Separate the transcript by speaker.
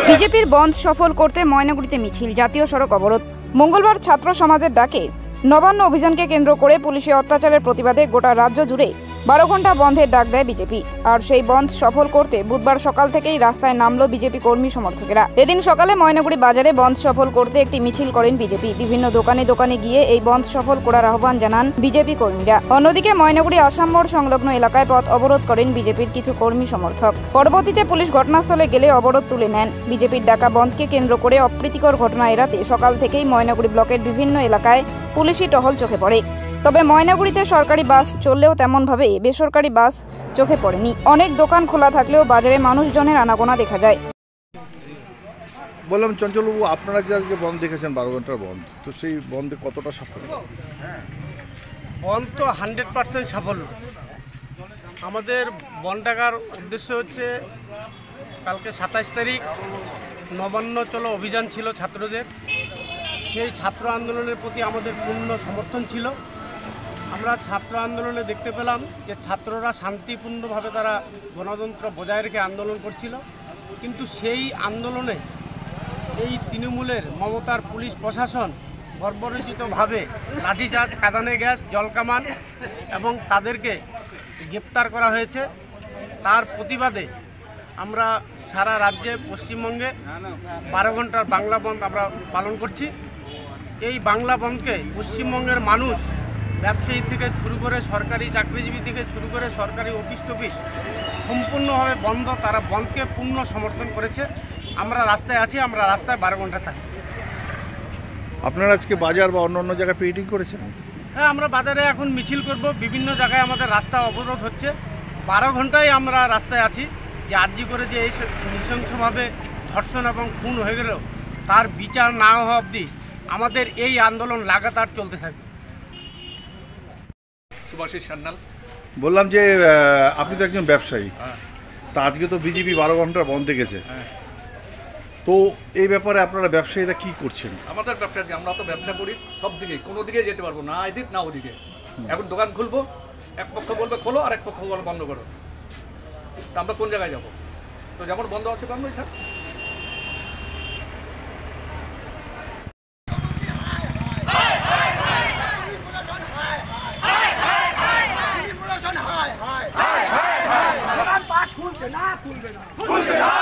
Speaker 1: বিজেপির বন্ধ সফল করতে ময়নাগুড়িতে মিছিল, জাতীয় সড়ক অবরোধ। মঙ্গলবার ছাত্র সমাজের ডাকে নবান্ন অভিযানকে কেন্দ্র করে পুলিশের অত্যাচারের প্রতিবাদে গোটা রাজ্য জুড়ে 12 ঘন্টা বন্ধের ডাক দেয় বিজেপি। আর সেই বন্ধ সফল করতে বুধবার সকাল থেকেই রাস্তায় নামলো বিজেপি কর্মী সমর্থকেরা। এদিন সকালে ময়নাগুড়ি বাজারে বন্ধ সফল করতে একটি মিছিল করেন বিজেপি। বিভিন্ন দোকানে দোকানে গিয়ে এই বন্ধ সফল করার আহ্বান জানান বিজেপি কর্মীরা। অন্যদিকে ময়নাগুড়ি আসাম মোড় সংলগ্ন এলাকায় পথ অবরোধ করেন বিজেপির কিছু কর্মী সমর্থক। পরবর্তীতে পুলিশ ঘটনাস্থলে গেলে অবরোধ তুলে নেন। বিজেপির ডাকা বন্ধকে কেন্দ্র করে অপ্রীতিকর ঘটনা এড়াতে সকাল থেকেই ময়নাগুড়ি ব্লকের বিভিন্ন এলাকায় পুলিশি টহল চোখে পড়ে। তবে ময়নাগুড়িতে সরকারি বাস চললেও তেমনভাবে বেসরকারি বাস চোখে পড়েনি। অনেক দোকান খোলা থাকলেও বাজারে মানুষজনের আনাগোনা দেখা যায়।
Speaker 2: বললাম চঞ্চলবাবু, আপনারা যে আজকে বন্ধ দেখেছেন 12 ঘন্টার বন্ধ, তো সেই বন্ধে কতটা সফল?
Speaker 3: বন্ধ তো 100% সাফল্য। আমাদের বন্ধ ডাকার উদ্দেশ্য হচ্ছে কালকে 27 তারিখ নবান্ন চলো অভিযান ছিল ছাত্রদের। সেই ছাত্র আন্দোলনের প্রতি আমাদের পূর্ণ সমর্থন ছিল। আমরা ছাত্র আন্দোলনে দেখতে পেলাম যে ছাত্ররা শান্তিপূর্ণভাবে তারা গণতন্ত্র বজায় রেখে আন্দোলন করছিল, কিন্তু সেই আন্দোলনে এই তৃণমূলের মমতার পুলিশ প্রশাসন বর্বরোচিতভাবে লাঠিচার্জ, কাঁদানে গ্যাস, জলকামান এবং তাদেরকে গ্রেপ্তার করা হয়েছে। তার প্রতিবাদে আমরা সারা রাজ্যে পশ্চিমবঙ্গে 12 ঘন্টার বাংলা বন্ধ আমরা পালন করছি। এই বাংলা বন্ধকে পশ্চিমবঙ্গের মানুষ, ব্যবসায়ী থেকে শুরু করে সরকারি চাকরিজীবী থেকে শুরু করে সরকারি অফিস টফিস সম্পূর্ণভাবে বন্ধ। তারা বন্ধকে পূর্ণ সমর্থন করেছে। আমরা রাস্তায় আছি, আমরা রাস্তায় 12 ঘন্টা থাকি।
Speaker 2: আপনারা আজকে বাজার বা অন্য জায়গায় মিটিং করেছেন?
Speaker 3: হ্যাঁ, আমরা বাজারে এখন মিছিল করব। বিভিন্ন জায়গায় আমাদের রাস্তা অবরোধ হচ্ছে। 12 ঘন্টায় আমরা রাস্তায় আছি। যে আরজি করে যে এই নৃশংসভাবে ধর্ষণ এবং খুন হয়ে গেল, তার বিচার না হওয়া অবধি আমাদের এই আন্দোলন লাগাতার চলতে থাকবে।
Speaker 4: সুভাষিস সান্যাল।
Speaker 2: বললাম যে আপনি তো একজন ব্যবসায়ী, তা আজকে তো বিজেপি 12 ঘন্টা বন্ধ রেখেছে, তো এই ব্যাপারে আপনারা ব্যবসায়ীরা কি করছেন?
Speaker 4: আমাদের ব্যবসা, আমরা তো ব্যবসা করি সব দিকে, কোনো দিকে যেতে পারবো না, এদিক না ওদিকে। এখন দোকান খুলবো, এক পক্ষ বলবে খোলো আর এক পক্ষ বলবে বন্ধ করো। তা আমরা কোন জায়গায় যাবো? তো যেমন বন্ধ আছে বন্ধই থাক।
Speaker 5: খুলবে না